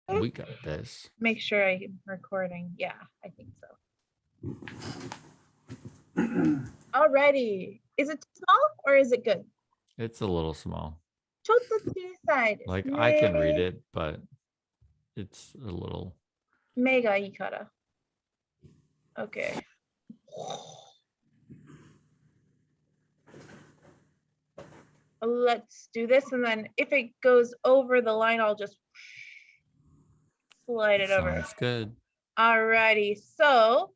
We got this. Make sure I'm recording. Yeah, I think so. Alrighty. Is it too small or is it good? It's a little small. Like I can read it, but it's a little. Mega ikara. Okay. Let's do this, and then if it goes over the line, I'll just slide it over. Sounds good. Alrighty, so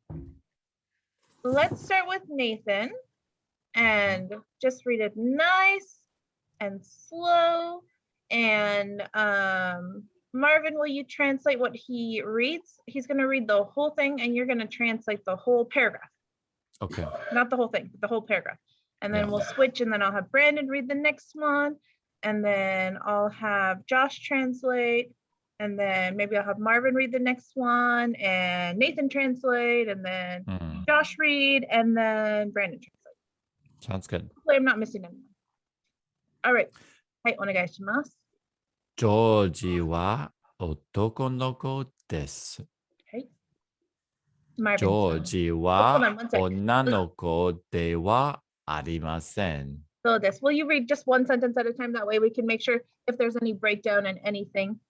let's start with Nathan and just read it nice and slow. And Marvin, will you translate what he reads? He's going to read the whole thing and you're going to translate the whole paragraph. Okay. Not the whole thing, but the whole paragraph. And then we'll switch, and then I'll have Brandon read the next one. And then I'll have Josh translate. And then maybe I'll have Marvin read the next one and Nathan translate, and then Josh read, and then Brandon translate. Sounds good. Hopefully I'm not missing anyone. All right. はい、お願いします。ジョージは男の子です。ジ Marvin. ョージは女の子ではありません。So this, will you read just one sentence at a time? That way we can make sure if there's any breakdown in anything.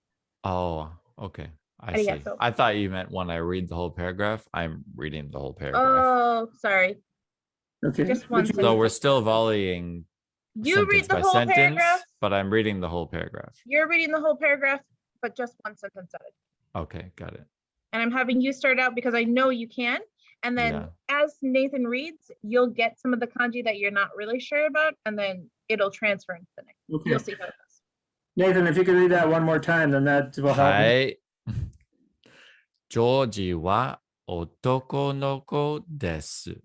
Oh, okay. I see. I thought you meant when I read the whole paragraph. I'm reading the whole paragraph. Oh, sorry. Okay. Just one sentence. So we're still volleying you read the whole sentence, paragraph, but I'm reading the whole paragraph. You're reading the whole paragraph, but just one sentence at a time. Okay, got it. And I'm having you start out because I know you can. And then as Nathan reads, you'll get some of the kanji that you're not really sure about, and then it'll transfer into the next. Okay. You'll see how it goes. Nathan, if you could read that one more time, then that will help. はい。ジョージは男の子です。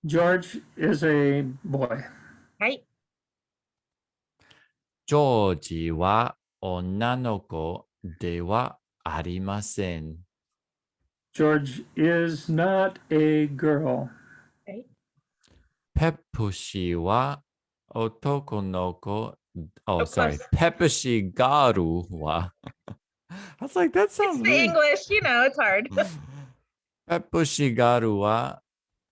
George is a boy. はい。ジョージは女の子ではありません。George is not a girl. はい。ペプシは男の子。Oh, sorry. ペプシガールは。I was like, that sounds It's the weird. English, you know, it's hard. ペプシガールは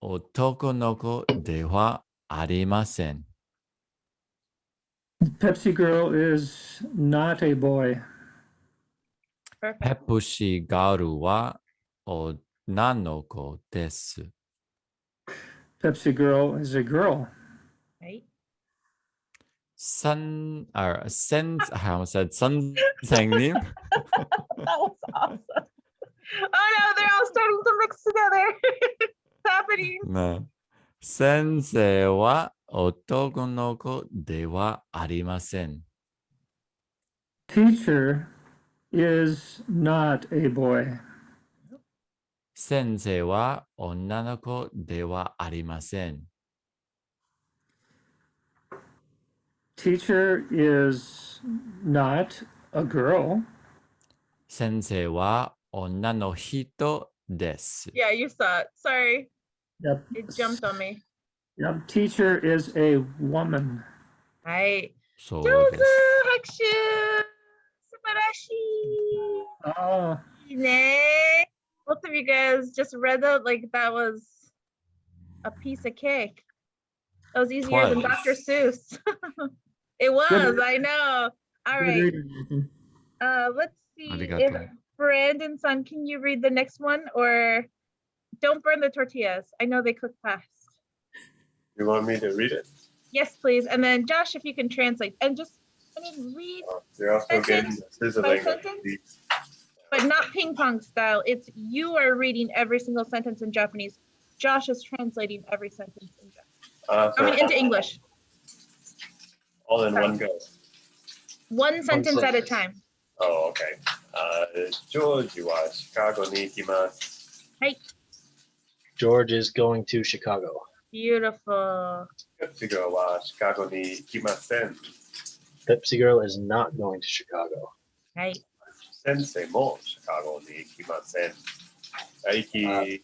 男の子ではありません。Pepsi girl is not a boy. ペプシガールは女の子です。Pepsi girl is a girl. Right. I almost said Sangnim. That was awesome. Oh no, they're all starting to mix together. It's happening. No. 先生は男の子ではありません。Teacher is not a boy. 先生は女の子ではありません。Teacher is not a girl. 先生は女の人です。Yeah, you saw it. Sorry. Yep. It jumped on me. Yep. Teacher is a woman. はい。そう上手、です。拍手。素晴らしい。Oh. いいね。Both of you guys just read that like that was a piece of cake. That was easier than Dr. Seuss. It was, I know. All right. Let's see if Brandon-san, can you read the next one, or don't burn the tortillas? I know they cook fast. You want me to read it? Yes, please. And then Josh, if you can translate and just read. You're also getting sizzling. But not ping pong style. It's you are reading every single sentence in Japanese. Josh is translating every sentence in Japanese. Into English. All in one go. One sentence at a time. Oh, okay. George wa Chicago ni ikimasu. Hey. George is going to Chicago. Beautiful. Pepsi girl wa Chicago ni ikimasen. Pepsi girl is not going to Chicago. Hey. Sensei mo Chicago ni ikimasen. Ikimasen.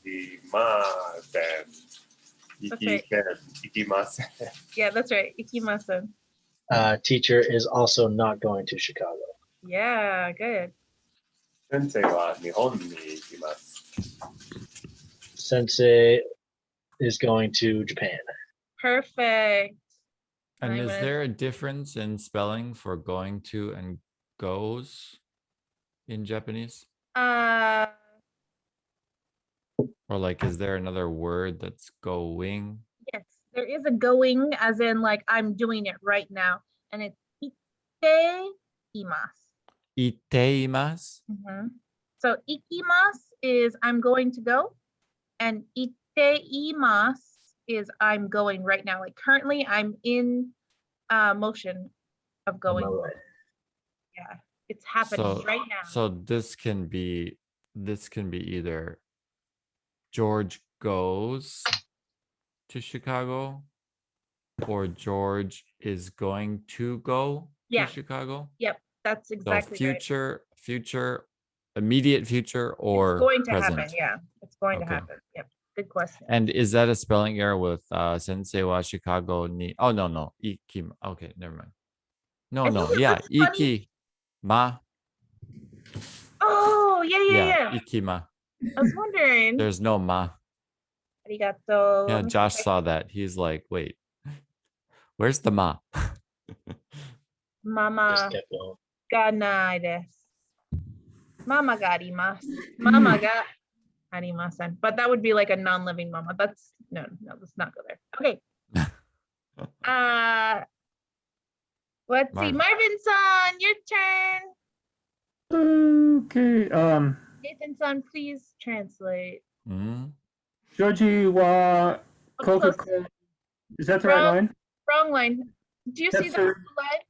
Ikimasen. Yeah, that's right. 先生は日本に行きます。 Sensei is going to Japan. Perfect. And I'm is gonna- there a difference in spelling for going to and goes in Japanese? Uh, Or like, is there another word that's going? yes, there is a going as in like I'm doing it right now, and it's iteimasu. Iteimasu? So ikimasu is I'm going to go, and iteimasu is I'm going right now. Like currently, I'm in motion of going. On my way. Yeah, it's happening right now. So this can be either George goes to Chicago or George is going to go Yeah. to Chicago. Yep, that's So exactly right. future, immediate future, or It's going to present. happen. Yeah, it's going to Okay. happen. Yep, good question. And is that a spelling error with sensei wa Chicago ni? Oh no, iki. Okay, never mind. I No, think it yeah, looks funny. iki ma. Oh, yeah. Iki ma. I was wondering. There's no ma. Arigato. Yeah, Let me see Josh if I saw that. He's like, wait, where's the ma? Mama Just kept going. ga nai desu. Mama ga arimasu. Mama ga arimasen. But that would be like a non-living mama. That's no, let's not go there. Okay. Let's see. Marvin. Marvin-san, your turn. Okay. Nathan-san, please translate. Georgie wa Up close. Coca-Cola. Is that the right Wrong. line? Wrong line. Do you see the Pepsi. line?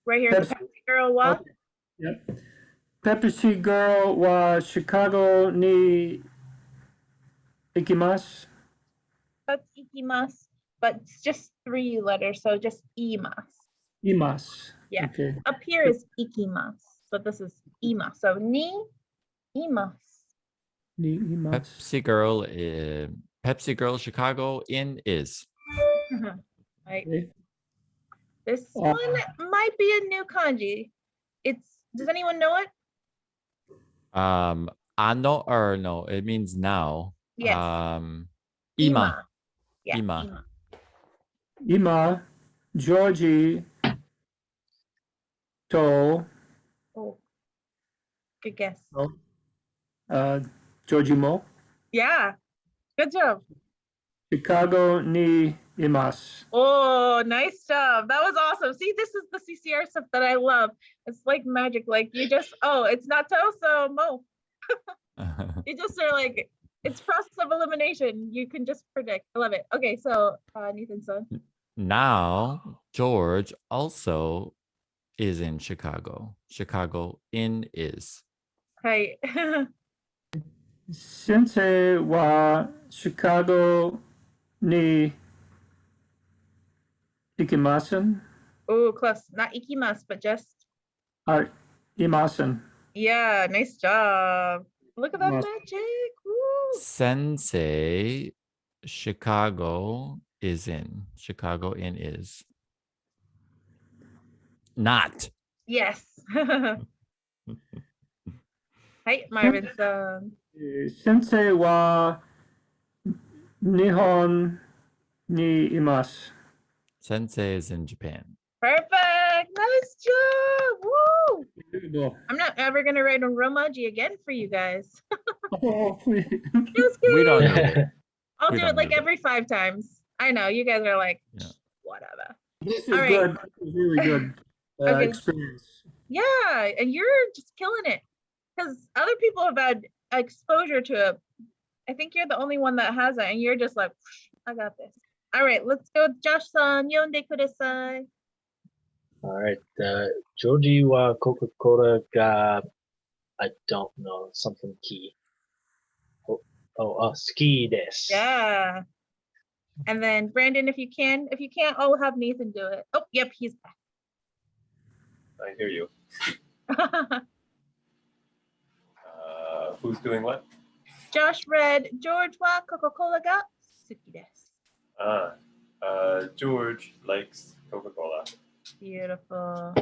Right here, the Pepsi. Pepsi girl wa. Okay. Yep. Pepsi girl wa Chicago ni ikimasu. That's ikimasu, but it's just 3 letters, so just imasu. Imasu. Yeah. Okay. Up here is ikimasu, but this is imasu. So ni imasu. Ni imasu. Pepsi girl Chicago in is. Right. Okay. This one might be a new kanji. Does anyone know it? Ano or no, it means now. Yes. Ima. Yeah. Ima. Ima, Georgie, to, Oh, good guess. Georgie Mo, Yeah. Good job. Chicago ni imasu. Oh, nice job. That was awesome. See, this is the CCR stuff that I love. It's like magic. Like you just, it's not to, so Mo. You just are like, it's process of elimination. You can just predict. I love it. Okay, so Nathan-san. Now, George also is in Chicago. Chicago in is. Hi. Sensei wa Chicago ni ikimasen. Oh, close. Not ikimasu, but just. Imasen. Yeah, nice job. Look at that Imasu. magic. Woo. Sensei, Chicago is in. Chicago in is. Not. Yes. Hi, Marvin-san. Sensei wa Nihon ni imasu. Sensei is in Japan. Perfect. Nice job. Woo. Beautiful. I'm not ever going to write a Romaji again for you guys. Oh, please. Just We don't kidding. need it. I'll we do don't it like need it. every 5 times. I know you guys are like, Yeah. whatever. This is All right. good. This is really good Okay. experience. Yeah, and you're just killing it because other people have had exposure to it. I think you're the only one that has it, and you're just like, I got this. All right, let's go with Josh-san. Yonde kudasai. All right. Georgie wa Coca-Cola ga, I don't know, something key. Ski desu. Yeah. And then Brandon, if you can. If you can't, I'll have Nathan do it. Oh, yep, he's I hear you. back. Who's doing what? Josh read George wa Coca-Cola ga suki desu. George likes Coca-Cola. Beautiful.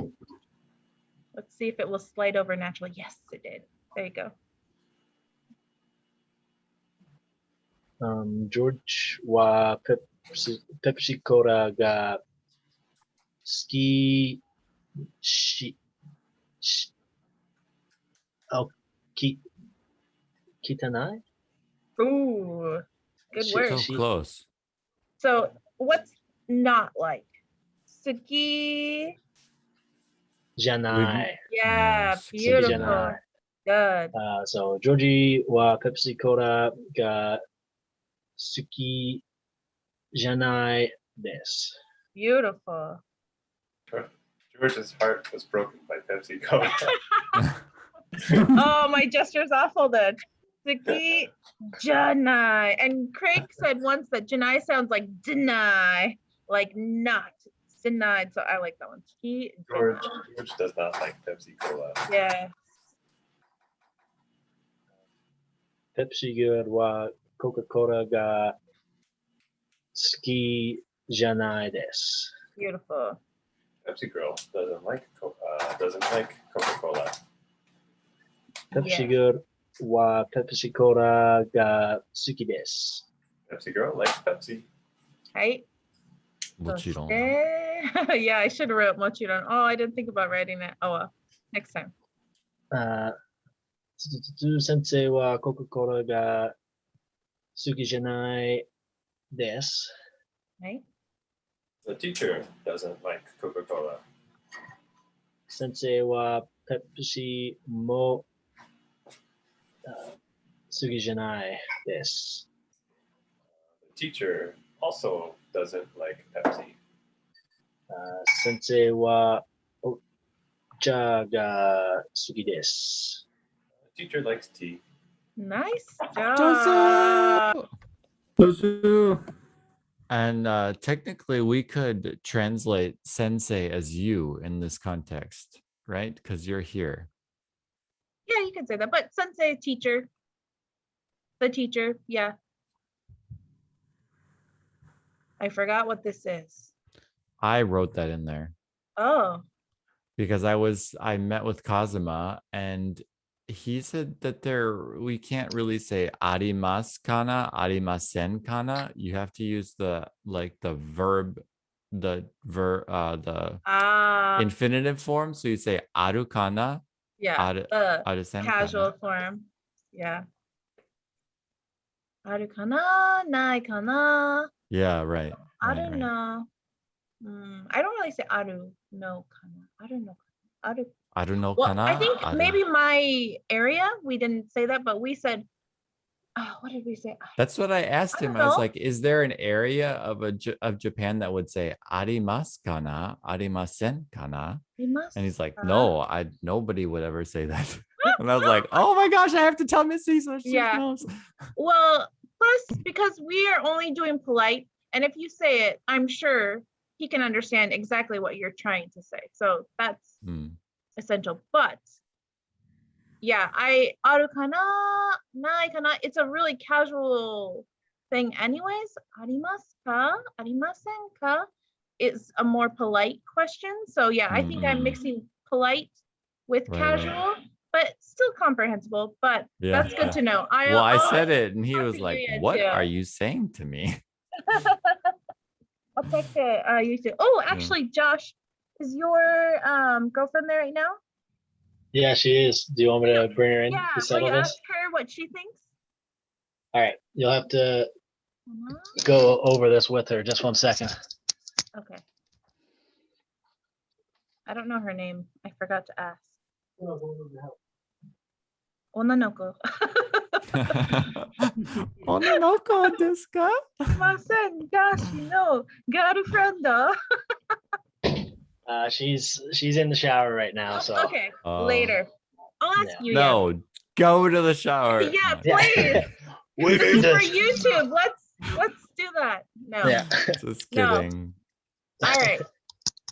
Let's see if it will slide over naturally. Yes, it did. There you go. George wa Pepsi Cola ga ski shi, oh, kitanai? Ooh, good Shi- word. So shi- close. So what's not like? Suki. Janai. Yeah, Suki beautiful. janai. Good. So Georgie wa Pepsi Cola ga suki janai desu. Beautiful. George's heart was broken by Pepsi Cola. Oh, my gesture's awful then. Suki Janai. And Craig said once that Janai sounds like deny, like not denied. So I like that one. Suki George, Janai. George does not like Pepsi Cola. Yeah. Pepsi good wa Coca-Cola ga suki janai desu. Beautiful. Pepsi girl doesn't like Coca-Cola. Pepsi Yeah. good wa Pepsi Cola ga suki desu. Pepsi girl likes Pepsi. Right? Mochiron. Yeah, I should have wrote mochiron. Oh, I didn't think about writing that. Oh well. Next time. Sensei wa Coca-Cola ga suki janai desu. Right? The teacher doesn't like Coca-Cola. Sensei wa Pepsi mo suki janai desu. The teacher also doesn't like Pepsi. Sensei wa ocha ga suki desu. The teacher likes tea. Nice job. Dosu. And technically, we could translate sensei as you in this context, right? Because you're here. Yeah, you can say that, but sensei, teacher. The teacher, yeah. I forgot what this is. I wrote that in there Oh, because I met with Kazuma and he said that we can't really say arimasu kana, arimasen kana. You have to use the verb, the infinitive form. So you say aru kana, yeah, aru, the arusen casual kana. form. Yeah. Aru kana, nai kana. Yeah, right. I right, don't right. know. I don't really say aru no kana. I don't know. Aru. Aru no Well, kana. I think aru. maybe my area, we didn't say that, but we said, what did we say? That's what I asked I him. don't I was know. like, "Is there an area of Japan that would say arimasu kana, arimasen kana?" We must. And he's like, "No, nobody would ever say that." And I was like, "Oh my gosh, I have to tell Missy so she Yeah. knows." Well, plus because we are only doing polite, and if you say it, I'm sure he can understand exactly what you're trying to say. So that's essential. But yeah, aru kana, nai kana. It's a really casual thing, anyways. Arimasu ka, arimasen ka is a more polite question. So yeah, I think I'm mixing polite with casual, but still comprehensible. But Yeah, that's good to know. I said it, and he was to like, Yuya "What too. are you saying to me?" I'll talk to you too. Oh, actually, Josh, is your girlfriend there right now? Yeah, she is. Do you want me to bring her in Yeah, to will settle you this? ask her what she thinks? All right, you'll have to go over this with her. Just 1 second. Okay. I don't know her name. I forgot to ask. Onanoko. Onanoko desu ka? Masen gashi no girlfriend. She's in the shower right now. So Okay, later. I'll ask you. No, go to the shower. Yeah, Yeah. please. we This need is for to. YouTube. Let's do that. No. Yeah. Just No. kidding. All right.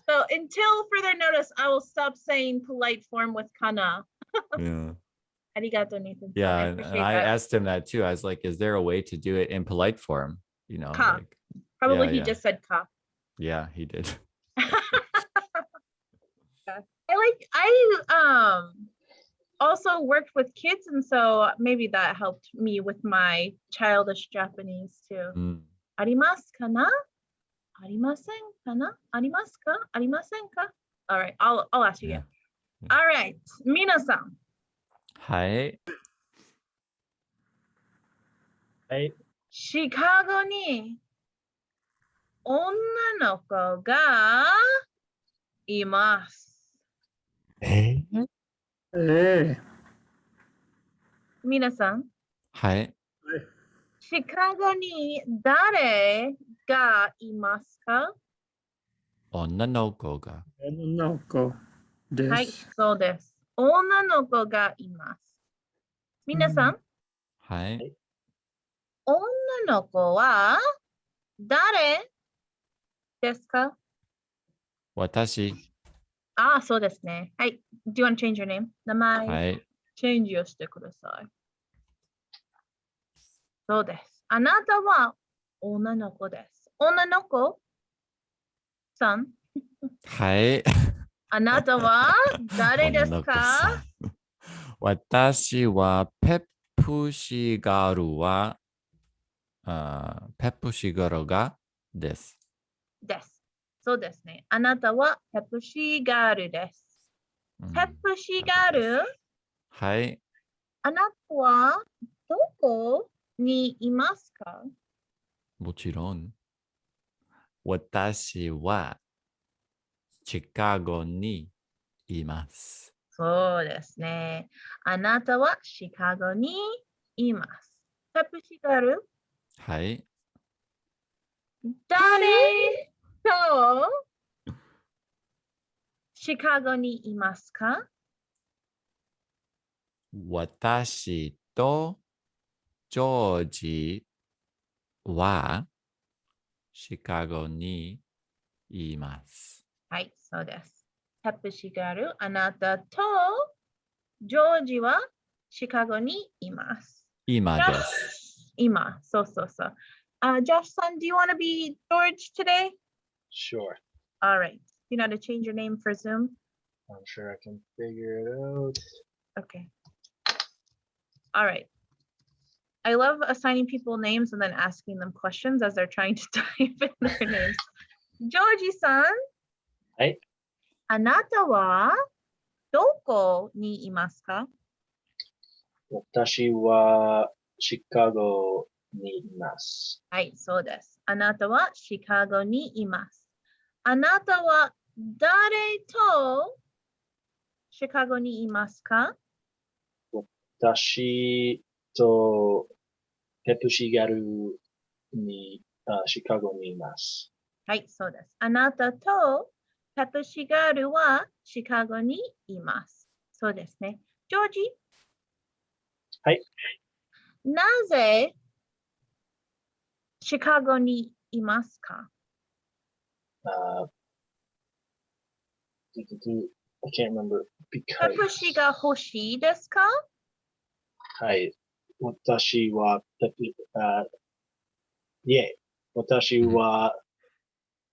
So until further notice, I will stop saying polite form with kana. Yeah. Arigato, Nathan. Yeah, I and appreciate I that. asked him that too. I was like, "Is there a way to do it in polite form?" You know, Ka. like, Probably he yeah. just said ka. Yeah, he did. I also worked with kids, and so maybe that helped me with my childish Japanese too. ありますかな？ありませんかな？ありますか？ありませんか？ All right, I'll ask you again. Yeah. All right, 皆さん。はい。はい。シカゴに女の子がいます。ええ。皆さん、はい。シカゴに誰がいますか？女の子が。女の子ではい、す。そうです。女の子がいます。皆さん、はい。女の子は誰ですか？私。あ、そうですね。はい。Do you want to change your name? 名前、はい。チェンジをしてください。そうです。あなたは女の子です。女の子さん、はい。あなたは誰です女の子か？さん。私はペップシガルは、ペップシガルがです。です。そうですね。あなたはペプシガールです。ペプシガール、はい。あなたはどこにいますか？もちろん。私はシカゴにいます。そうですね。あなたはシカゴにいます。ペプシガール、はい。誰とシカゴにいますか？私とジョージはシカゴにいます。はい、そうです。ペプシガール、あなたとジョージはシカゴにいます。今です。今、そうそうそう。Josh son, do you want to be George today? Sure. All right. You know how to change your name for Zoom? I'm sure I can figure it out. Okay. All right. I love assigning people names and then asking them questions as they're trying to type in their names. Georgie san. はい。あなたはどこにいますか？私はシカゴにいます。はい、そうです。あなたはシカゴにいます。あなたは誰とシカゴにいますか？私とペプシガルにシカゴにいます。はい、そうです。あなたとペプシガールはシカゴにいます。そうですね。ジョージ？はい。なぜシカゴにいますか？ I can't remember ペ because プシが欲しいですか？はい。私はペプいえ、私は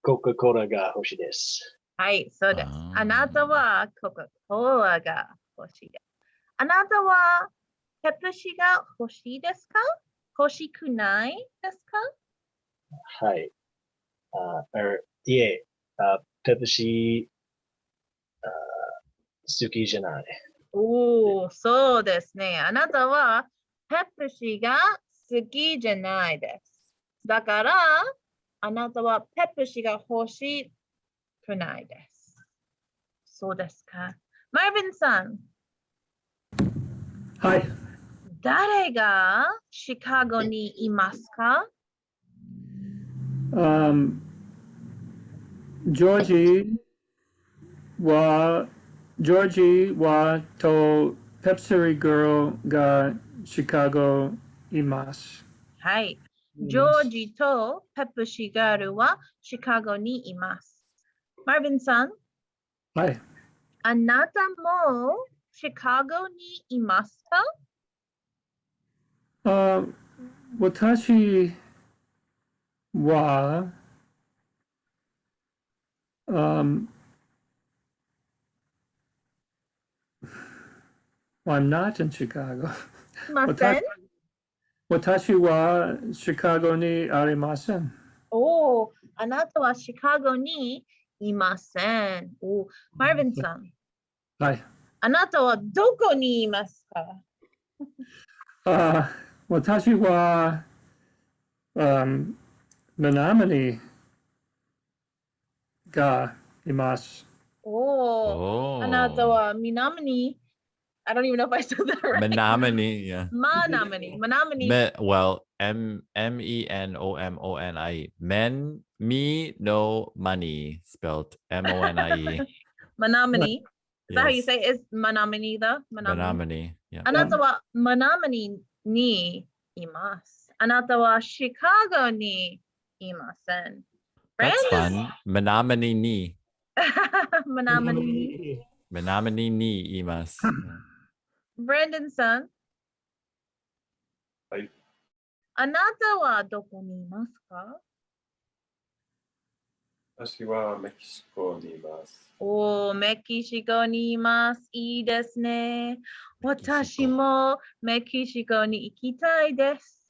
コカ・コーラが欲しいです。はい、そうです。あーあなたはコカ・コーラが欲しいです。あなたはペプシが欲しいですか？欲しくないですか？はい。いえ、ペプシ好きじゃない。おお、そうですね。あなたはペプシが好きじゃないです。だから、あなたはペプシが欲しくないです。そうですか。マーヴィンさん、はい。誰がシカゴにいますか？ジョージは、ジョージはとペプシーガールがシカゴいます。はい。ジョージとペプシガールはシカゴにいます。マーヴィンさん、はい。あなたもシカゴにいますか？私は、Well, I'm not in Chicago. いません。私はシカゴにありません。おお、あなたはシカゴにいません。お、マーヴィンさん。はい。あなたはどこにいますか？私は、南がいます。おお、あなた Oh, は南に、I don't even know if I said that right. Menominee. Yeah. マナミニ、マナミニ、 Well, MENOMONIE. Men me no money spelled MONIE. マナミニ。Is that how you Yes. say it? Is マナミニだ？マナミニ。 Menominee. Yeah. あなたはマナミニにいます。あなたはシカゴにいません。That's Brandon. fun. Menominee ni. マナミニ。Menominee ni imasu. Yeah. Brandon さん。はい。あなたはどこにいますか？私はメキシコにいます。おー、メキシコにいます。いいですね。メキシコ。私もメキシコに行きたいです。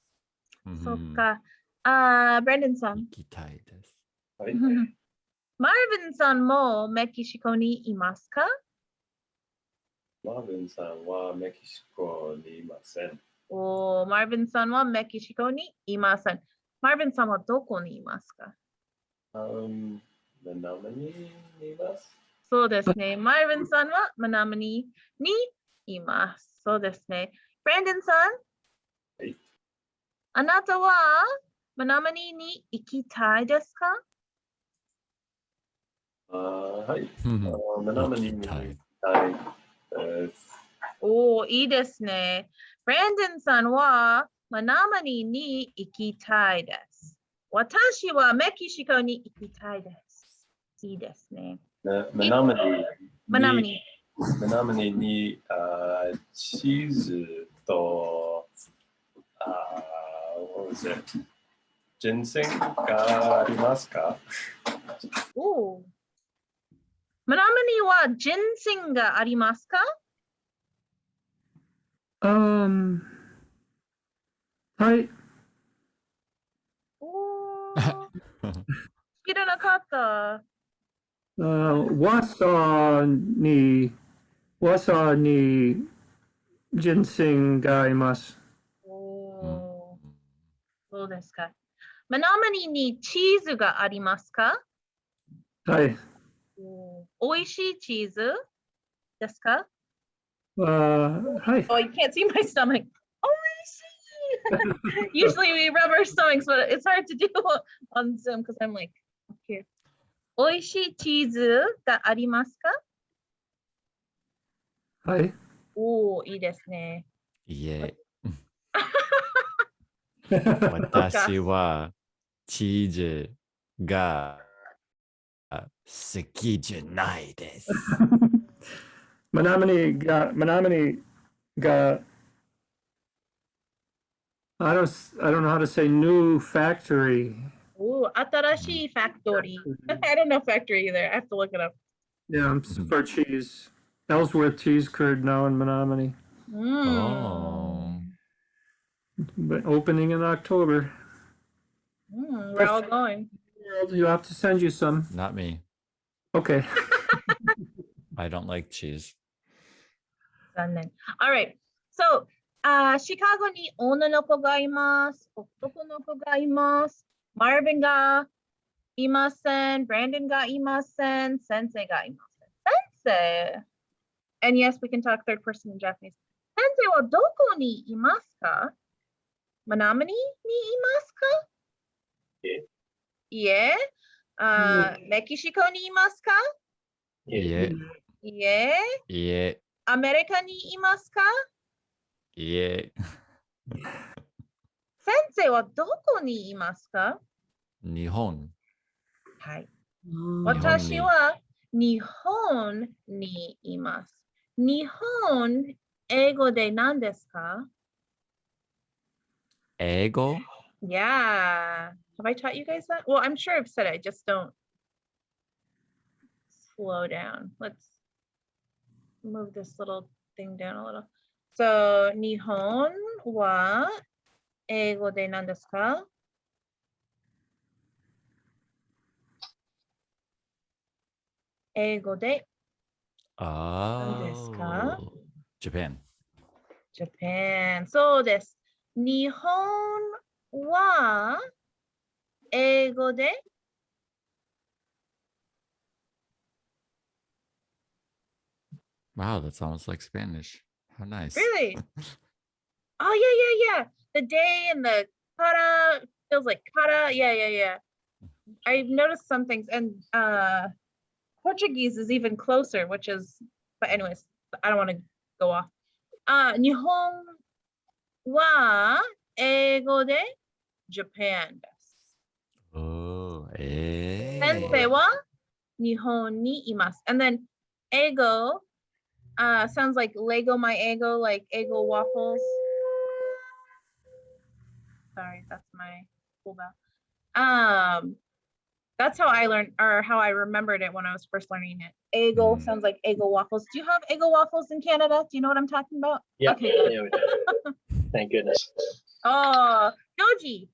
そっか。ブランドンさん。行きたいです。はい。マーヴィンさんもメキシコにいますか？マーヴィンさんはメキシコにいません。おー、マーヴィンさんはメキシコにいません。マーヴィンさんはどこにいますか？メナミニにいます。そうですね。マーヴィンさんはマナミニにいます。そうですね。ブランドンさん。はい。あなたはマナミニに行きたいですか？はい。メナミニに行きたいです。おー、いいですね。ブランドンさんはマナミニに行きたいです。私はメキシコに行きたいです。いいですね。メナミニにチーズとジンセンがありますか？おー。マナミニはジンセンがありますか？はい。おー。知らなかった。ワサにジンセンがいます。おー。そうですか。マナミニにチーズがありますか？はい。おいしいチーズですか？はい。Oh, you can't see my stomach. Oh, usually we rub our stomachs, but it's hard to do on Zoom because I'm like, okay. おいしいチーズがありますか？はい。おお、いいですね。いえ。私はチーズが好きじゃないです。マナミニがI don't know how to say new factory. おお、新しいファクトリー。I don't know factory either. I have to look it up. Yeah, for cheese. Ellsworth cheese curd now in Menominee. Oh. But opening in October. We're all going. You have to send you some. Not me. Okay. I don't like cheese. 残念。All right. So, シカゴに女の子がいます。男の子がいます。マーヴィンがいません。ブランドンがいません。先生がいません。先生。And yes, we can talk third person in Japanese. 先生はどこにいますか？マナミニにいますか？いえ。メキシコにいますか？いえ。いえ。いえ。アメリカにいますか？いえ。先生はどこにいますか？日本。はい。に私は日本にいます。日本、英語で何ですか？英語 Yeah. Have I taught you guys that? Well, I'm sure I've said it. Just don't slow down. Let's move this little thing down a little. So, 日本は英語で何ですか？英語で何ですか？ Oh, Japan. Japan. そうです。日本は英語でWow, that's almost like Spanish. How nice. Really? Oh, yeah. The day and the kara feels like kara. Yeah. I've noticed some things, and Portuguese is even closer, which is, but anyways, I don't want to go off. 日本は英語で Japan です。 Oh, 先生は日本にいます。And then ego sounds like Lego my ego, like ego waffles. Sorry, that's my cool bell. That's how I learned, or how I remembered it when I was first learning it. Ego sounds like Eggo waffles. Do you have Eggo waffles in Canada? Do you know what I'm talking about? Yeah. Okay, good. Yeah, we do. Thank goodness. Oh, Joji.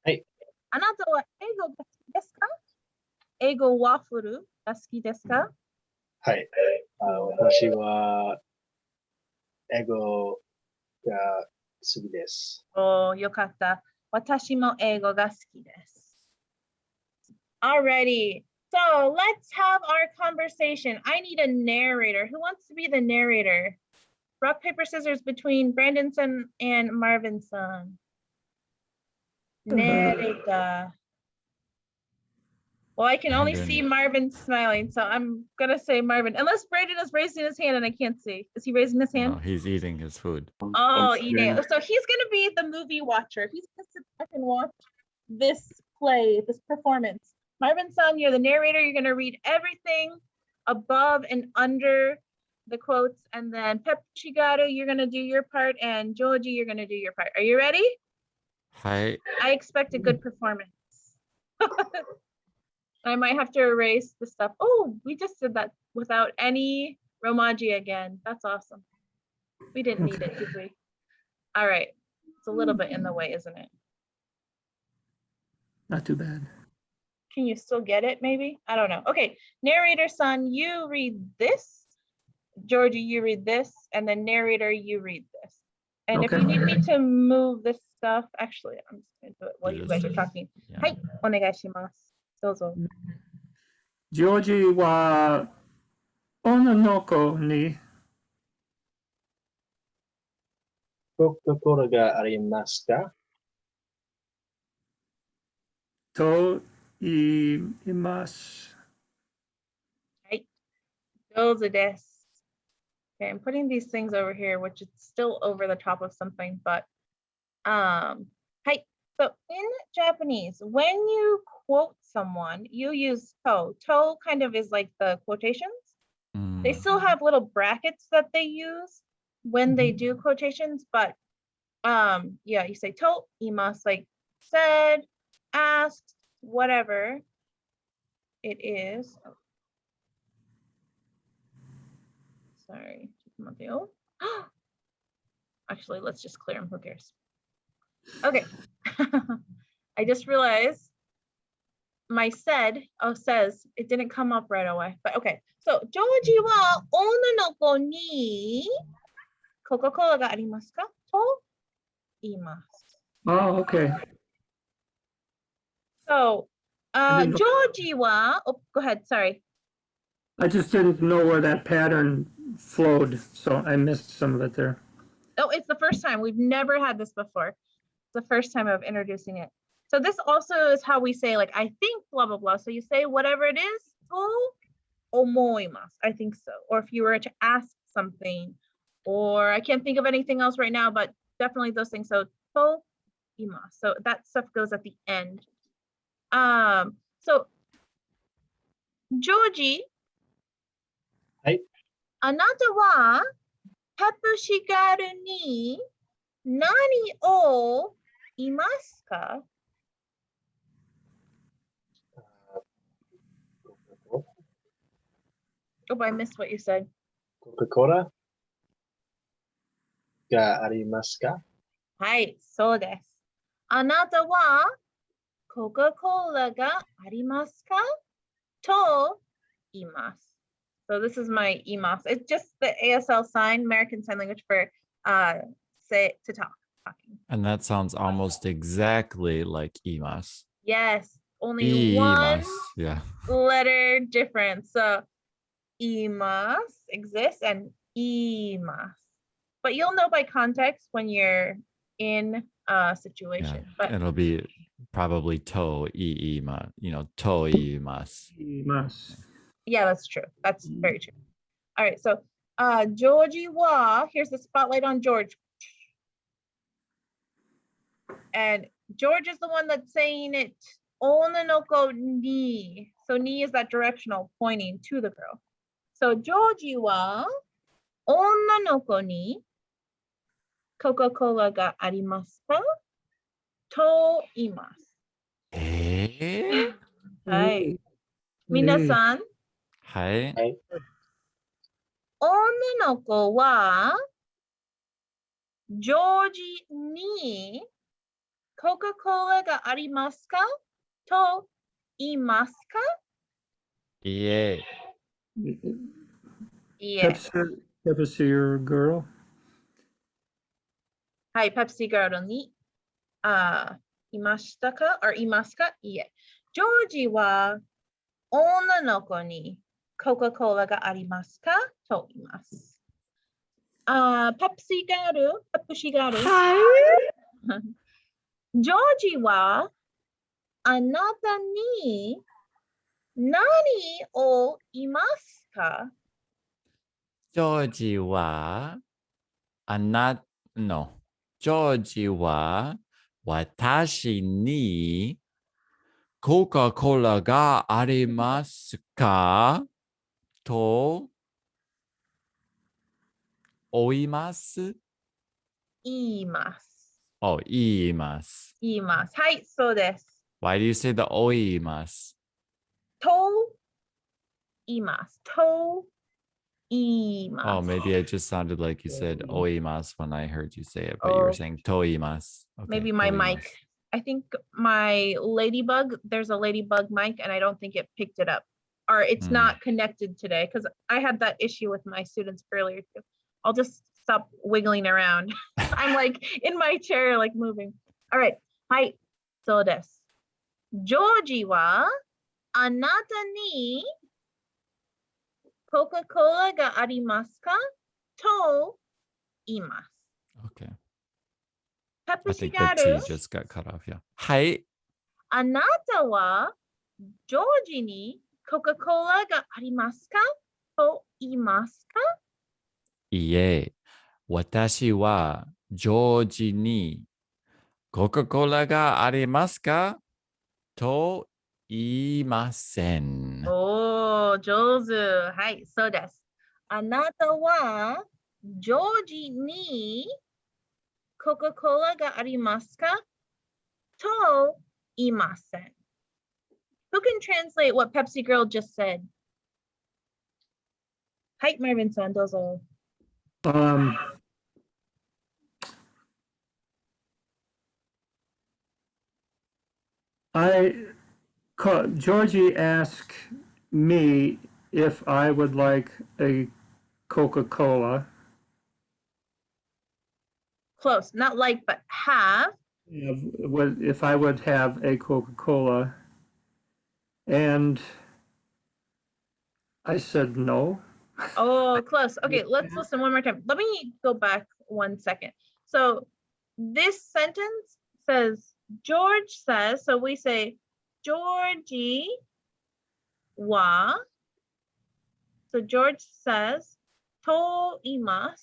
Hey. あなたは英語が好きですか？英語ワッフルが好きですか？はい。私は英語が好きです。おー、よかった。私も英語が好きです。Alrighty, so let's have our conversation. I need a narrator. Who wants to be the narrator? Rock, paper, scissors between Brandon-san and Marvin-san. Narrator. Well, I can only see Marvin smiling, so I'm gonna say Marvin. Unless Brandon is raising his hand and I can't see. Is he raising his hand? No, he's eating his food. Oh, eating. So he's gonna be the movie watcher. He's gonna sit back and watch this play, this performance. Marvin-san, you're the narrator. You're gonna read everything above and under the quotes, and then Pep Shigaru, you're gonna do your part, and Joji, you're gonna do your part. Are you ready? Hi. I expect a good performance. I might have to erase the stuff. Oh, we just did that without any Romaji again. That's awesome. We didn't need it, did we? All right. It's a little bit in the way, isn't it? Not too bad. Can you still get it, maybe? I don't know. Okay, narrator son, you read this. Georgie, you read this. And then narrator, you read this. And if you need me to move this stuff, actually, I'm just going to do it while you guys are talking. Yeah. はい、お願いします。どうぞ。ジョージは女の子に心がありますか？と言います。はい、どうぞです。Okay, I'm putting these things over here, which is still over the top of something, but hi. So in Japanese, when you quote someone, you use to. To kind of is like the quotations. They still have little brackets that they use when they do quotations, but yeah, you say to imasu, like said, asked, whatever it is. Oh. Sorry. Actually, let's just clear them. Who cares? Okay. I just realized my said, says, it didn't come up right away. But okay. So, Joji wa onna no ko ni Coca-Cola ga arimasu ka? To iimasu. Oh, okay. So, Joji wa, oh, go ahead, sorry. I just didn't know where that pattern flowed, so I missed some of it there. Oh, it's the first time. We've never had this before. It's the first time of introducing it. So this also is how we say, like, I think blah, blah, blah. So you say whatever it is, to omoimasu, I think so. Or if you were to ask something, or I can't think of anything else right now, but definitely those things. So to imasu. So that stuff goes at the end. So Joji, はい。あなたはペプシガルに何をいますか? Oh, I missed what you said. Coca-Cola がありますか？はい、そうです。あなたはコカ・コーラがありますかと言います。So this is my imas. It's just the ASL sign, American Sign Language for say to talk, talking. And that sounds almost exactly like imas. Yes, only one Yeah. letter difference. So imas exists and imas. But you'll know by context when you're in a situation. Yeah. But It'll be probably to iima, to imas. Imas. yeah, that's true. That's very true. All right, so Georgie wa, here's the spotlight on George. And George is the one that's saying it. Onanoko ni. So ni is that directional pointing to the girl. So Georgie wa onanoko ni Coca-Cola ga arimasu ka? To imasu. はい。皆さん、はい。はい。女の子はジョージにコカ・コーラがありますかと言いますかいえ。いえ。 Pepsi girl. はい、ペプシガールにいましたかいますかいえ。ジョージは女の子にコカ・コーラがありますかと言います。ペプシガール、ペプシガール。はい。ジョージはあなたに何を言いますかジョージは、ジョージは、私に、コカ・コーラがありますかと、言います言います。Oh, 言います。言います。はい、そうです。Why do you say the 言いますと言います。と言います。Oh, maybe it just sounded like you said 言います when I heard you say it, but you were saying と言います. Okay, Maybe my と言いま mic. す I think my ladybug, there's a ladybug mic, and I don't think it picked it up. Or it's not connected today because I had that issue with my students earlier too. I'll just stop wiggling around. I'm like in my chair, like moving. All right. はい。そうです。ジョージはあなたにコカ・コーラがありますかと言います。Okay. ペ I プシ think ガ the ール T just got cut off, yeah. はいあなたはジョージにコカ・コーラがありますかと言いますかいえ、私はジョージにコカ・コーラがありますかと言いません。おー、上手。はい、そうです。あなたはジョージにコカ・コーラがありますかと言いません。Who can translate what Pepsi Girl just said? はい、マーヴィンさん、どうぞ。Georgie asked me if I would like a Coca-Cola. Close, not like, but have. If I would have a Coca-Cola. And I said no. Oh, close. Okay, let's listen one more time. Let me go back 1 second. So this sentence says, George says, so we say, Georgie wa. So George says, to imasu.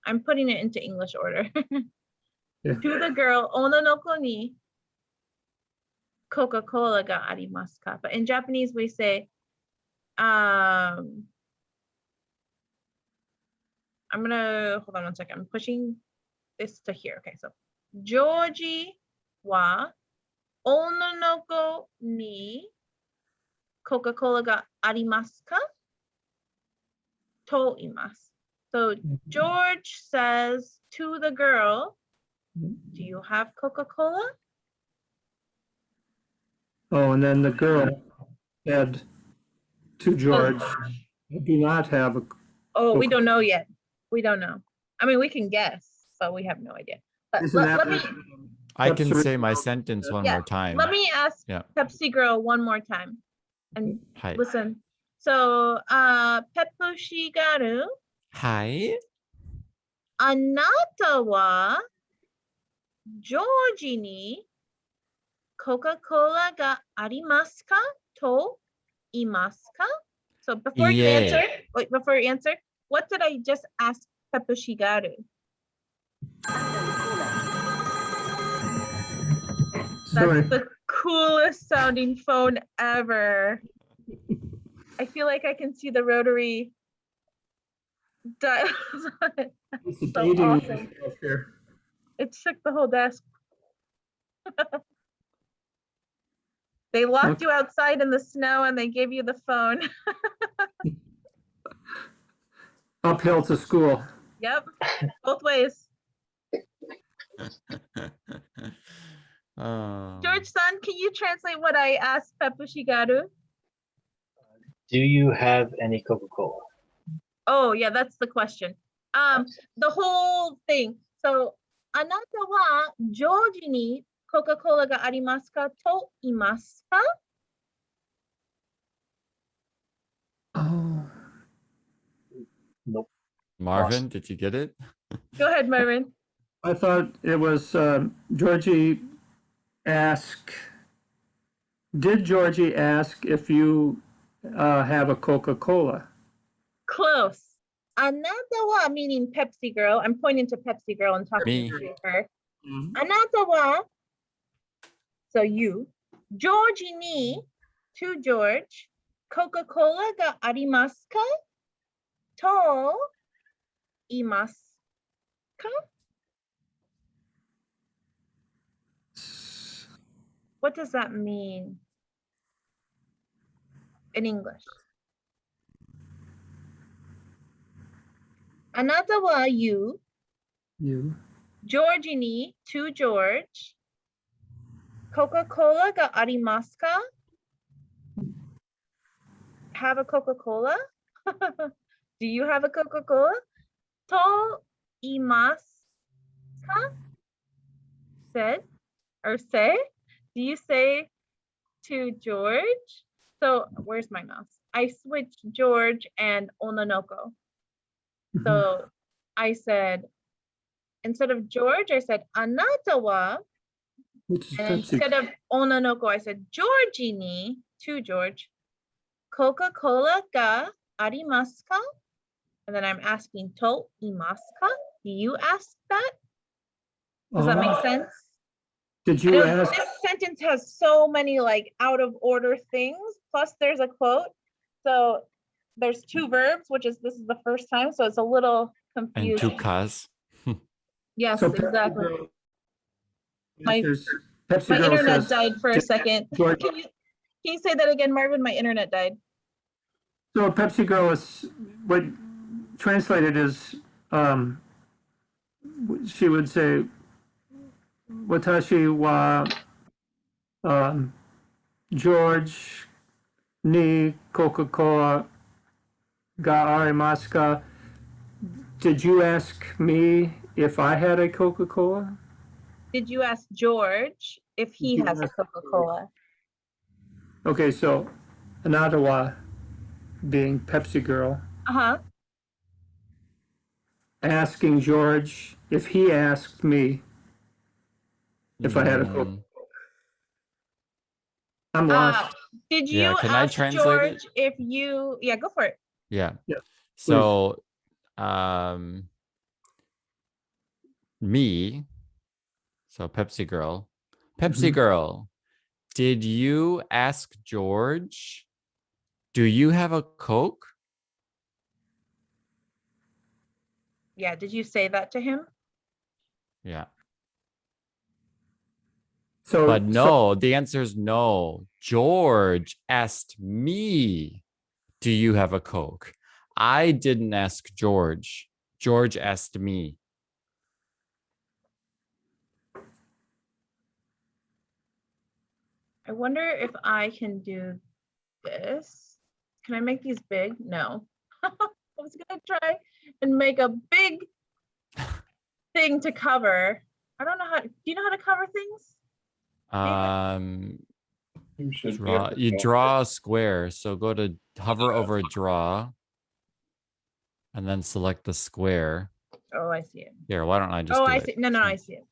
I'm putting it into English order. To the girl, ononoko ni Coca-Cola ga arimasu ka? But in Japanese, we say, I'm gonna hold on 1 second. I'm pushing this to here. Okay, so Georgie wa ononoko ni Coca-Cola ga arimasu ka? To imasu. So George says to the girl, do you have Coca-Cola? Oh, and then the girl said to George, I do not have a. Oh, we don't know yet. We don't know. I mean, we can guess, but we have no idea. But Isn't that let me, what I can Pepsi- say my sentence one yeah, more time. let me ask Yeah. Pepsi Girl one more time. And Hi. listen. So, Pepushigaru, Hi. あなたはジョージにコカ・コーラがありますかと言いますか? So before you Yeah. answer, wait, before you answer, what did I just ask Pepushigaru? Sorry. That's the coolest sounding phone ever. I feel like I can see the rotary dials on it. It's So dating awesome. yourself here. It shook the whole desk. They locked Okay. you outside in the snow and they gave you the phone. Uphill to school. Yep, both ways. Oh. George-san, can you translate what I asked Pepushigaru? Do you have any Coca-Cola? Oh, yeah, that's the question. The whole thing. So, あなたはジョージにコカ・コーラがありますかと言いますか? Oh. Nope. Marvin, did you get it? Go ahead, Marvin. I thought it was Georgie ask. Did Georgie ask if you have a Coca-Cola? Close. あなたは meaning Pepsi Girl. I'm pointing to Pepsi Girl and talking Me. to her. Mhm. あなたは so you ジョージに to George コカ・コーラがありますかと言いますか? What does that mean in English? あなたは you You. George に to George コカ・コーラがありますか? Have a Coca-Cola? Do you have a Coca-Cola? と言いますか? Said or say? Do you say to George? So where's my mouse? I switched George and Onanoko. So I said, instead of George, I said, あなたは, Which is and Pepsi. instead of Onanoko, I said, Georgie ni, to George, Coca-Cola ga arimasu ka? And then I'm asking, to imasu ka? Do you ask that? Does that make Oh. sense? Did I you know ask? this sentence has so many like out of order things, plus there's a quote. So there's two verbs, which is this is the first time, so it's a little And confusing. two cars. Yes, So Pepsi exactly. Girl My- answers- Pepsi My Girl internet says, died for a second. George- Can you say that again, Marvin? My internet died. So Pepsi Girl is what translated is she would say Watashi wa George ni Coca-Cola ga arimasu ka? Did you ask me if I had a Coca-Cola? Did you ask George if he Did you has a ask Coca-Cola? Okay, so Anatawa being Pepsi Girl Uh-huh. asking George if he asked me if I had a Coca. Mm, I'm lost. Did Yeah, you can I ask translate it? George if you, yeah, go for it. yeah. Yeah, So, me, so Pepsi Girl, Pepsi Mhm. Girl, did you ask George, do you have a Coke? Yeah, did you say that to him? Yeah. So, But no, the answer is no. George asked me, do you have a Coke? I didn't ask George. George asked me. I wonder if I can do this. Can I make these big? No. I was gonna try and make a big thing to cover. I don't know how. Do you know how to cover things? You should be Draw. able to You go draw a square. So go to hover over draw, and then select the square. Oh, I see it. Here, why don't I just Oh, do I it? see. No, I see it.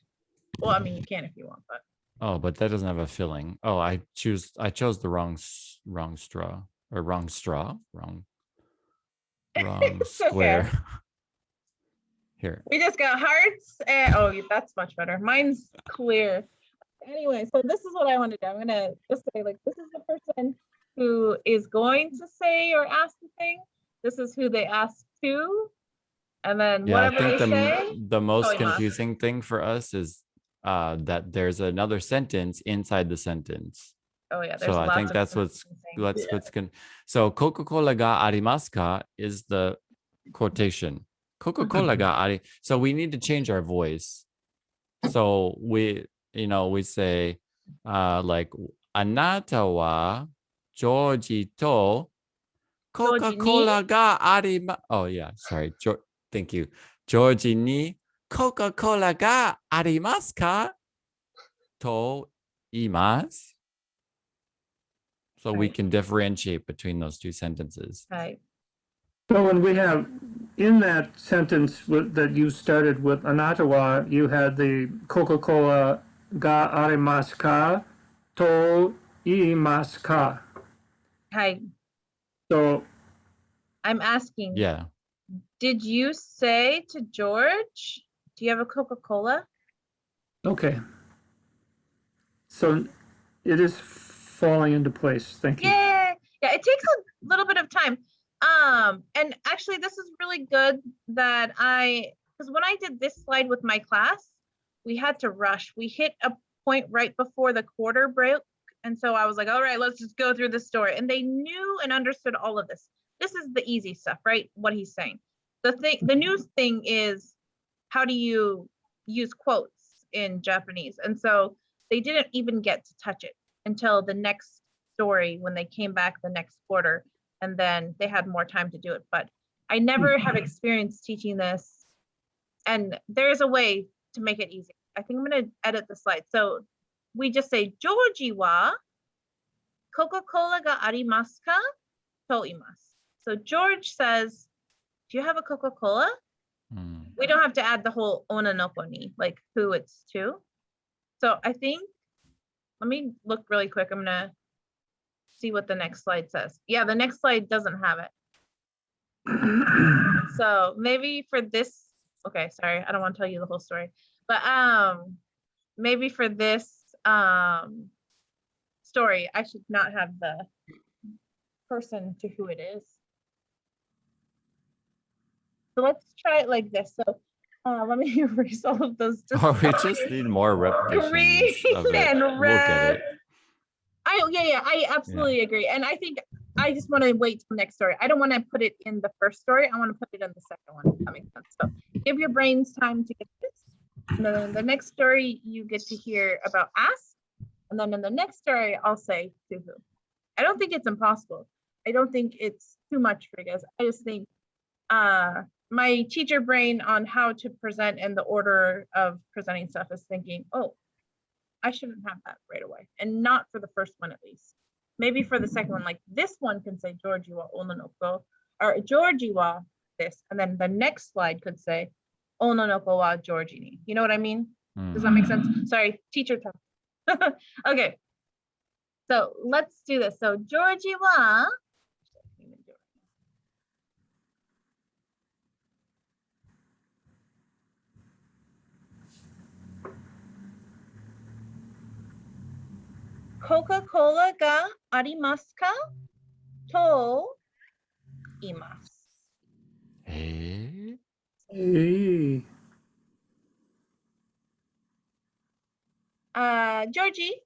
Well, I mean, you can if you want, but Oh, but that doesn't have a filling. Oh, I chose the wrong straw or wrong square. okay. Here. We just got hearts and oh, that's much better. Mine's clear. Anyway, so this is what I want to do. I'm gonna just say like this is the person who is going to say or ask the thing. This is who they ask to, and then Yeah, I whatever think they say. the most Toimas. confusing thing for us is that there's another sentence inside the sentence. Oh yeah, there's So I lots think of that's what's confusing. so Coca-Cola ga arimasu ka is the quotation. Coca-Cola ga ari. So we need to change our voice. So we say like anata wa Georgie to Coca-Cola ga arima. Oh yeah, sorry. Thank you. Georgie ni Coca-Cola ga arimasu ka? To imasu. So we can differentiate between those two sentences. Right. So when we have in that sentence that you started with Anatawa, you had the Coca-Cola ga arimasu ka to iimasu ka. Hi. So I'm asking. Yeah. Did you say to George, do you have a Coca-Cola? okay. So it is falling into place. Thank you. Yeah, it takes a little bit of time. And actually this is really good that because when I did this slide with my class, we had to rush. We hit a point right before the quarter broke. And so I was like, all right, let's just go through the story. And they knew and understood all of this. This is the easy stuff, right? What he's saying. The new thing is, how do you use quotes in Japanese? And so they didn't even get to touch it until the next story when they came back the next quarter, and then they had more time to do it. But I never have experience teaching this, and there's a way to make it easy. I think I'm going to edit the slide. So we just say Georgie wa Coca-Cola ga arimasu ka? To imasu. So George says, do you have a Coca-Cola? We don't have to add the whole onanoko ni, like who it's to. So I think, let me look really quick. I'm gonna see what the next slide says. Yeah, the next slide doesn't have it. So maybe for this, okay, sorry, I don't want to tell you the whole story, but maybe for this story, I should not have the person to who it is. So let's try it like this. So let me erase all of those. We just need more repetitions Green of it. and We'll red. get it. I absolutely agree. And I think I just want to wait till next story. I don't want to put it in the first story. I want to put it in the second one. That makes sense. So give your brains time to get this. And then the next story, you get to hear about ask. And then in the next story, I'll say to who. I don't think it's impossible. I don't think it's too much for you guys. I just think my teacher brain on how to present and the order of presenting stuff is thinking, oh, I shouldn't have that right away. And not for the first one, at least. Maybe for the second one, like this one can say Georgie wa ononoko, or Georgie wa this. And then the next slide could say ononoko wa Georgie ni. You know what I mean? Does that make sense? Sorry, teacher talk. Okay. So let's do this. So Georgie wa, Coca-Cola ga arimasu ka? To imasu. Hey. Hey. Georgie.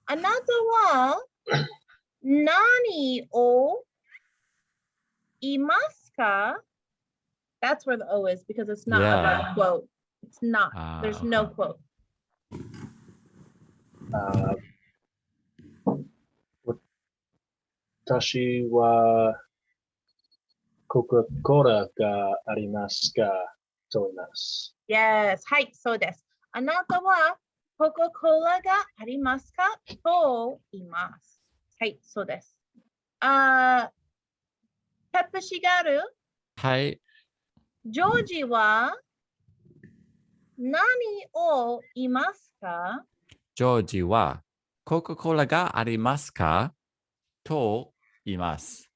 Anata wa Nani o imasu ka? That's where the O is because it's not about a quote. It's not. There's no okay. quote. 私はコカ・コーラがありますかと言います。 Yes. はい、そうです。あなたはコカ・コーラがありますかと言います。はい、そうです。ペプシがあるはい。ジョージは何を言いますかジョージはコカ・コーラがありますかと言います。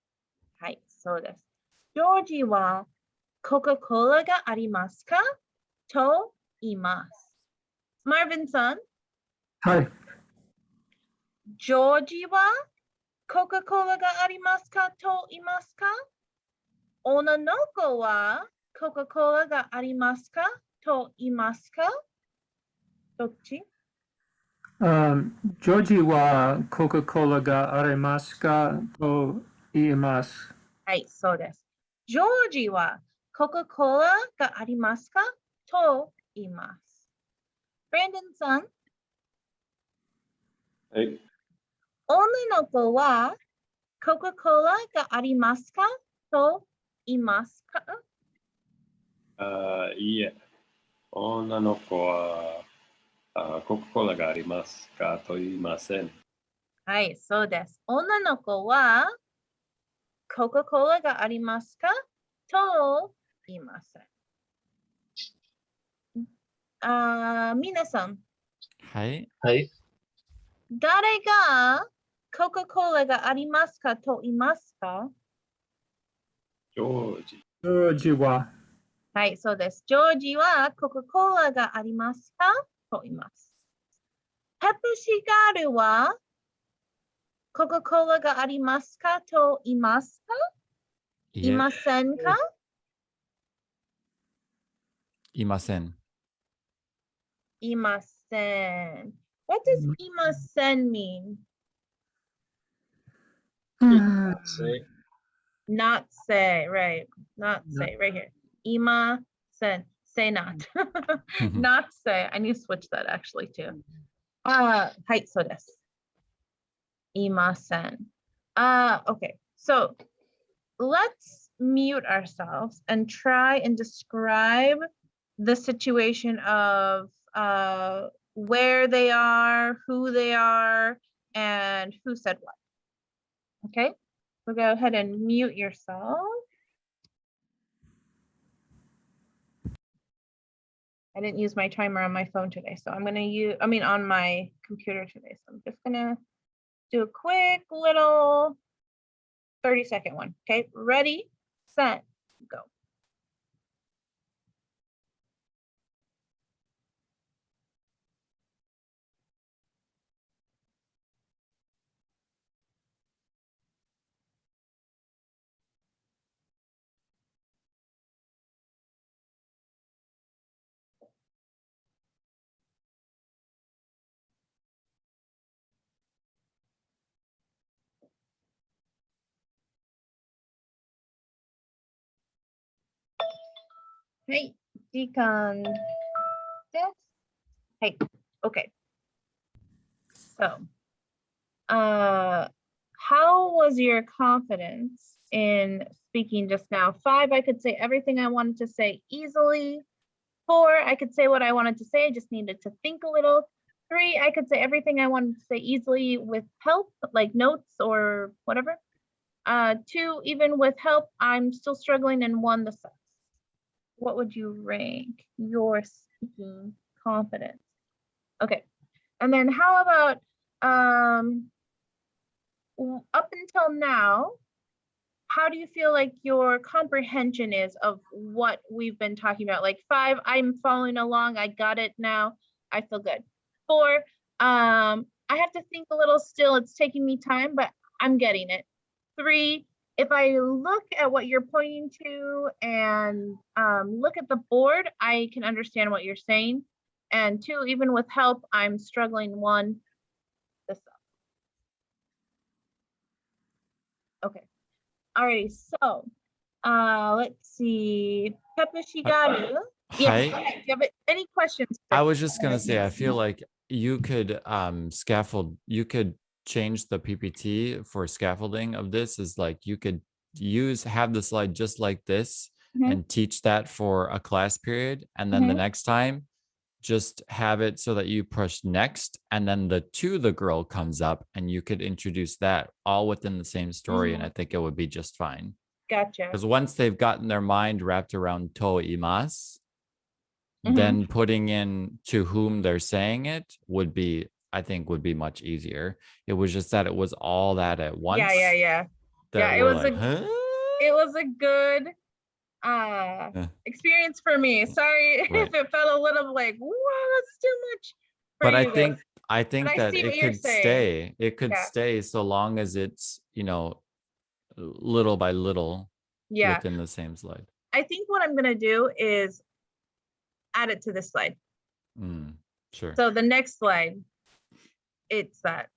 はい、そうです。ジョージはコカ・コーラがありますかと言います。マーヴィンさん、はい。ジョージはコカ・コーラがありますかと言いますか女の子はコカ・コーラがありますかと言いますかどっちジョージはコカ・コーラがありますかと言います。はい、そうです。ジョージはコカ・コーラがありますかと言います。ブレンドンさん、はい。女の子はコカ・コーラがありますかと言いますかいいえ。女の子はコカ・コーラがありますかと言いません。はい、そうです。女の子はコカ・コーラがありますかと言いません。皆さん、はい。はい。誰がコカ・コーラがありますかと言いますかジョージ。ジョージははい、そうです。ジョージはコカ・コーラがありますかと言います。ペプシガールはコカ・コーラがありますかと言いますかいませんかいません。いません。What does いません mean? Say Not say, right? Not say, right here. いません. Say not. Not say. I need to switch that actually too. はい、そうです。いません。Okay, so let's mute ourselves and try and describe the situation of where they are, who they are, and who said what. Okay, so go ahead and mute yourself. I didn't use my timer on my phone today, so I'm gonna use, on my computer today. So I'm just gonna do a quick little 30-second one. Okay, ready, set, go. Hey, 時間です。Hey, okay. So, how was your confidence in speaking just now? 5, I could say everything I wanted to say easily. 4, I could say what I wanted to say, I just needed to think a little. 3, I could say everything I wanted to say easily with help, like notes or whatever. 2, even with help, I'm still struggling. And 1, the sucks. What would you rank your speaking confidence? Okay, and then how about up until now, how do you feel like your comprehension is of what we've been talking about? Like 5, I'm following along, I got it now, I feel good. 4, I have to think a little still, it's taking me time, but I'm getting it. 3, if I look at what you're pointing to and look at the board, I can understand what you're saying. And 2, even with help, I'm struggling. 1, this up. Okay. Alrighty. So, let's see. Pepushigaru. Yeah. Hi. Do you have any questions? I was just gonna say, I feel like you could you could change the PPT for scaffolding of this is like you could have the slide just like this Mhm. and teach that for a class period. And then the next time, just have it so that you push next and then the to the girl comes up and you could introduce that all within the same story. And I think it would be just fine. Gotcha. Because once they've gotten their mind wrapped around to imasu, Mhm. then putting in to whom they're saying it would be, I think, would be much easier. It was just that it was all that at once. Yeah. That it we're was like, it was a good experience for me. Sorry if it felt a little like, whoa, that's too much. But I you think guys. I think But I that see what it you're could saying. stay. It could Yeah. stay so long as it's, little by little Yeah. within the same slide. I think what I'm gonna do is add it to this slide. Sure. So the next slide, it's that.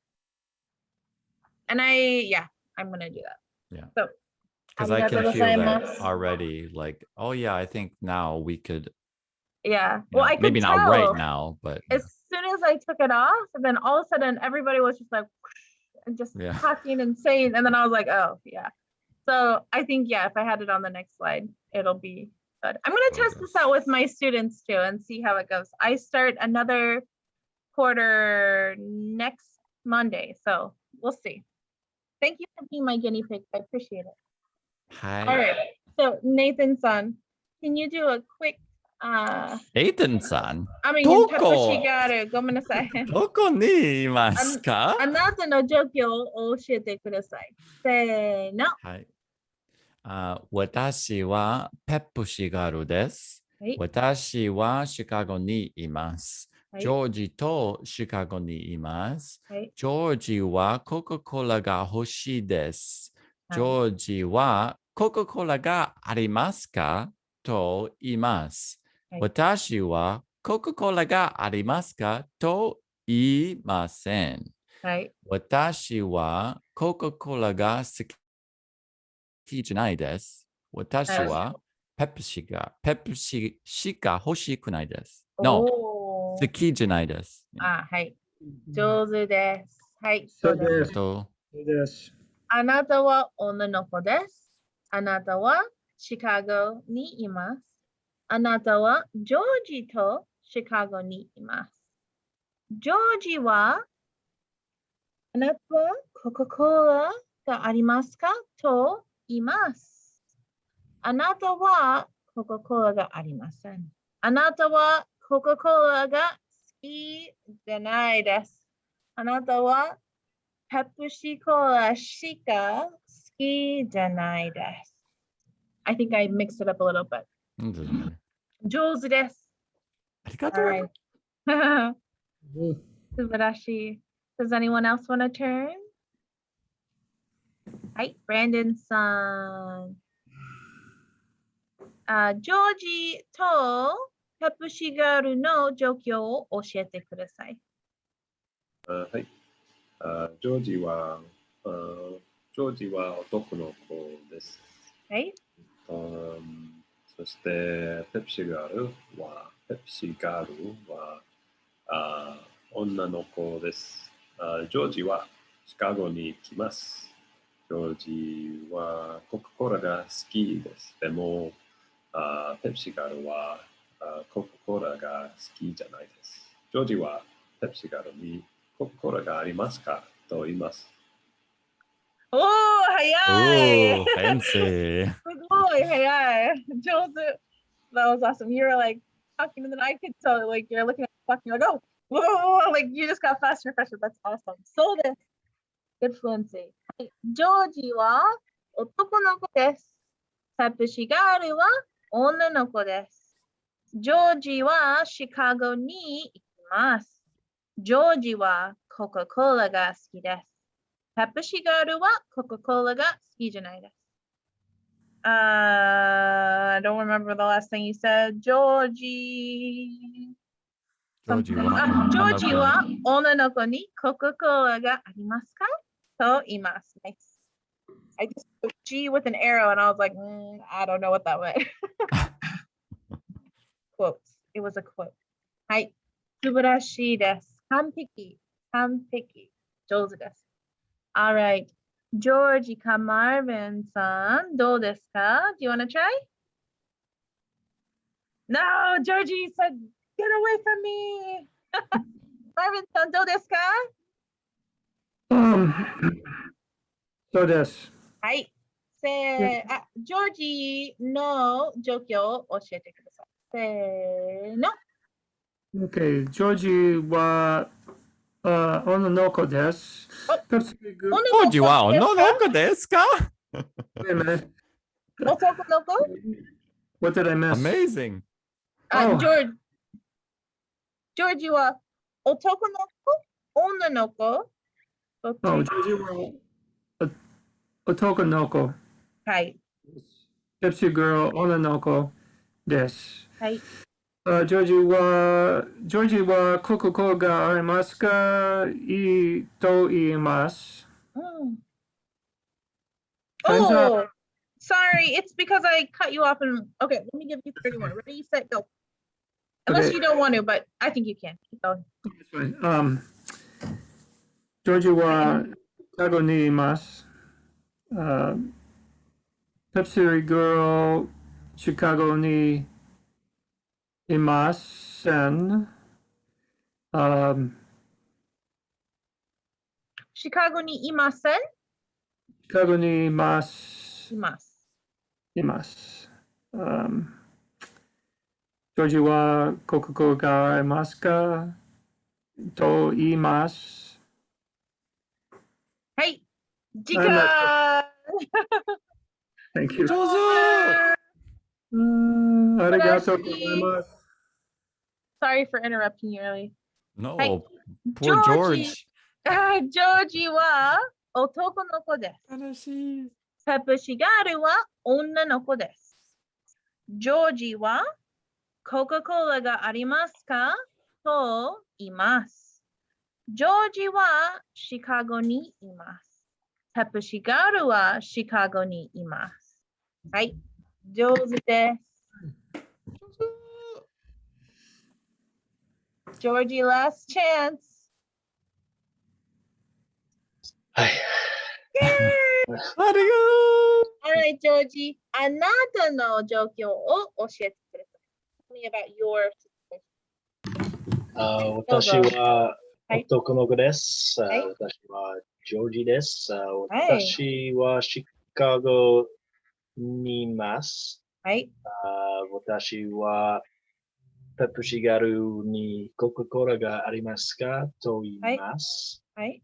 And I'm gonna do that. Yeah. So Because I can feel that gozaimasu. already. Like, oh yeah, I think now we could. Yeah. Well, I could maybe tell not right now, but as soon as I took it off, and then all of a sudden everybody was just like, and just talking and saying, and then I was like, oh yeah. So I think if I had it on the next slide, it'll be good. I'm gonna test this out with my students too and see how it goes. I start another quarter next Monday, so we'll see. Thank you for being my guinea pig. I appreciate it. Hi. All right. So Nathan-san, can you do a quick Nathan-san? ペプシがある。ごめんなさい。どこにいますか？あなたの状況を教えてください。せーの。はい。私はペプシガルです。私はシカゴにいます。ジョージとシカゴにいます。ジョージはコカ・コーラが欲しいです。ジョージはコカ・コーラがありますかと言います。私はコカ・コーラがありますかと言いません。私はコカ・コーラが好きじゃないです。私はペプシしか欲しくないです。No、好きじゃないです。はい。上手です。はい。そうです。あなたは女の子です。あなたはシカゴにいます。あなたはジョージとシカゴにいます。ジョージはあなたはコカ・コーラがありますかと言います。あなたはコカ・コーラがありません。あなたはコカ・コーラが好きじゃないです。あなたはペプシコーラしか好きじゃないです。I think I mixed it up a little bit. 上手です。ありがとう。素晴らしい。Does anyone else want to turn? はい、Brandon さん。ジョージとペプシガールの状況を教えてください。はい。ジョージは男の子です。はい。そしてペプシガールは女の子です。ジョージはシカゴに来ます。ジョージはコカ・コーラが好きです。でも、ペプシガールはコカ・コーラが好きじゃないです。ジョージはペプシガールにコカ・コーラがありますかと言います。おー、早い。おー、fancy。すごい早い。上手。That was awesome. You were like talking and then I could tell like you're looking at the clock and you're like, oh, whoa, like you just got faster and faster. That's awesome. そうです。Good fluency. ジョージは男の子です。ペプシガールは女の子です。ジョージはシカゴに行きます。ジョージはコカ・コーラが好きです。ペプシガールはコカ・コーラが好きじゃないです。I don't remember the last thing you said. ジョージは女の子にコカ・コーラがありますかと言います。Nice. I just put G with an arrow and I was like, I don't know what that meant. Quotes. It was a quote. はい。素晴らしいです。完璧。完璧。上手です。All right. Georgie ka Marvin san, どうですか? Do you want to try? No, Georgie said, get away from me. Marvin san, どうですか? そうです。はい。ジョージの状況を教えてください。せーの。Okay, ジョージは、女の子です。ペプシグルジョージは女の子ですか? Wait a minute. 男の子? What did I miss? Amazing. ジョージは男の子? 女の子? どっち? ジョージは男の子。はい。ペプシグル女の子です。はい。ジョージはコカ・コーラがありますかいいと言います。Time's up. Oh, sorry. It's because I cut you off. And okay, let me give you 31. Ready, set, go. Unless Okay. you don't want to, but I think you can. Keep going. That's fine. ジョージはシカゴにいます。ペプシグルシカゴにいません。シカゴにいません? シカゴにいます。います。います。ジョージはコカ・コーラがありますかと言います。はい。時間 Thank you. 上手. ありがとうございます。Sorry for interrupting you early. No, はい。 poor George. ジョージは男の子です。悲しい。ペプシガールは女の子です。ジョージはコカ・コーラがありますかと言います。ジョージはシカゴにいます。ペプシガールはシカゴにいます。はい、上手です。ジョージ、last chance. はい。ありがとう。Alright, ジョージ、あなたの状況を教えてください。Tell me about your situation. 私ははい男の子です。はい私はジョージです。はい私はシカゴにいます。はい。私はペプシガルにコカ・コーラがありますかと言います。はい。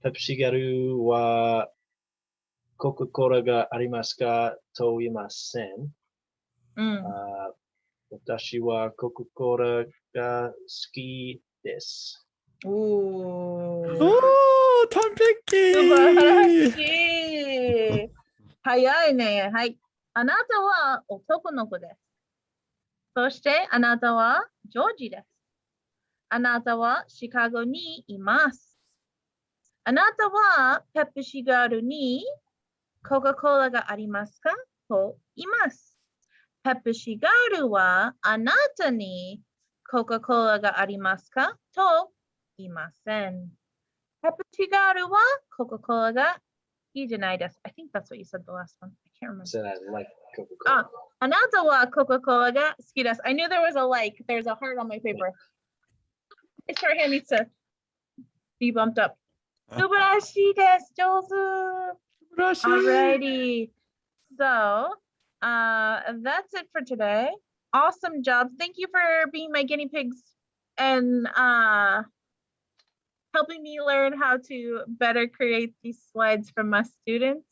ペプシガルはコカ・コーラがありますかと言いません。私はコカ・コーラが好きです。おー。完璧。素晴らしい。早いね。はい。あなたは男の子です。そしてあなたはジョージです。あなたはシカゴにいます。あなたはペプシガールにコカ・コーラがありますかと言います。ペプシガールはあなたにコカ・コーラがありますかと言いません。ペプシガールはコカ・コーラがいいじゃないです。I think that's what you said the last one. I can't remember. Said I like Coca-Cola. あなたはコカ・コーラが好きです。I knew there was a like. There's a heart on my paper. My shorthand needs to be bumped up. 素晴らしいです。上手。素晴らしい。Alrighty. So, that's it for today. Awesome job. Thank you for being my guinea pigs and helping me learn how to better create these slides for my students.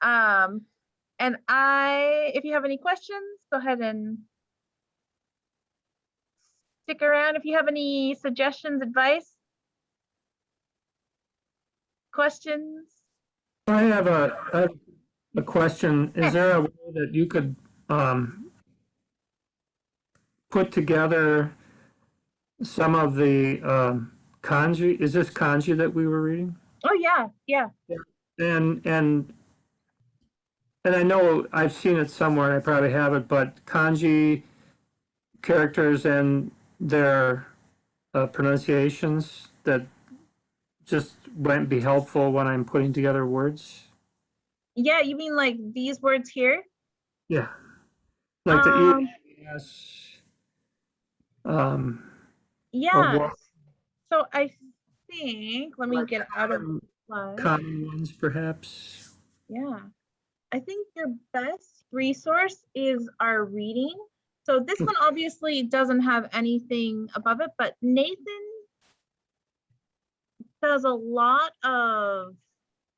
And if you have any questions, go ahead and stick around. If you have any suggestions, advice, questions. I have a question. Is there a way that you could put together some of the kanji? Is this kanji that we were reading? Oh yeah, yeah. And I know I've seen it somewhere, and I probably have it, but kanji characters and their pronunciations that just might be helpful when I'm putting together words. Yeah, you mean like these words here? Yeah, like the Um, ES, um, or yeah. what So I think, let me get out of slide. common ones, perhaps. Yeah. I think your best resource is our reading. So this one obviously doesn't have anything above it, but Nathan does a lot of,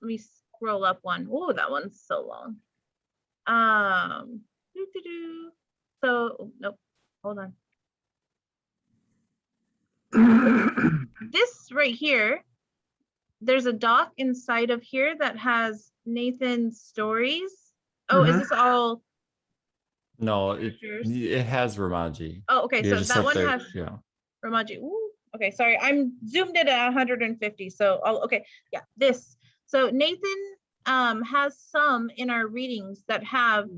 let me scroll up one. Oh, that one's so long. Doo-doo-doo. So, oh, nope, hold on. This right here, there's a doc inside of here that has Nathan's stories. Oh, is this all No, characters? it has Ramaji. Oh, okay, You so just that have one to, has yeah. Ramaji. Ooh, okay, sorry, I'm zoomed in at 150. So okay, yeah, this. So Nathan has some in our readings that have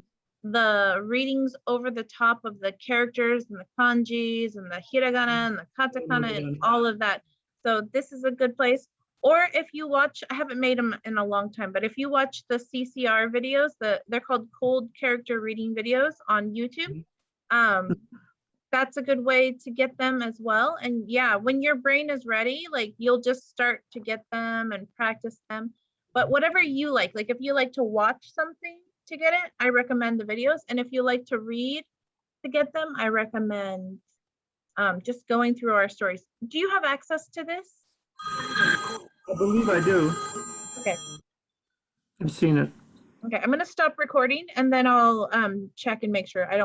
the readings over the top of the characters and the kanjis and the hiragana and the katakana and all of that. So this is a good place. Or if you watch, I haven't made them in a long time, but if you watch the CCR videos, they're called cold character reading videos on YouTube. That's a good way to get them as well. And yeah, when your brain is ready, like you'll just start to get them and practice them. But whatever you like if you like to watch something to get it, I recommend the videos. And if you like to read to get them, I recommend just going through our stories. Do you have access to this? I believe I do. Okay. I've seen it. Okay, I'm gonna stop recording and then I'll check and make sure I don't